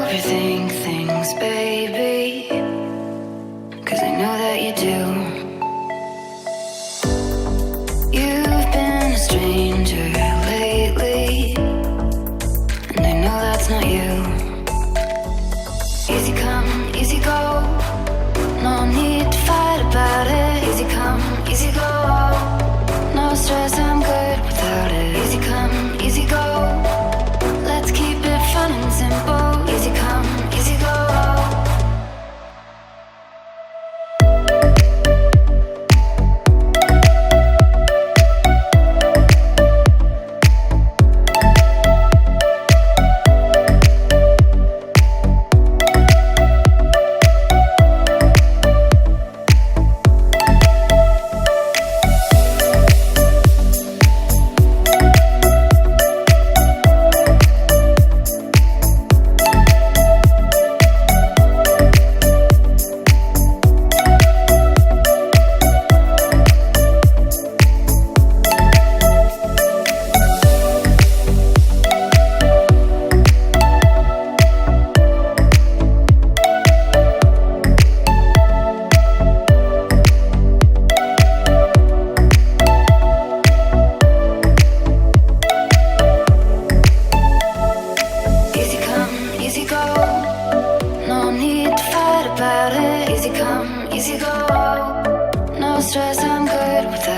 overthink things, baby, 'cause I know that you do. You've been a stranger lately, and I know that's not you. Easy come, easy go, no need to fight about it. Easy come, easy go, no stress, I'm good without it. Easy come, easy go, let's keep it fun and simple. Easy come, easy go. Easy come, easy go, no stress, I'm good with that.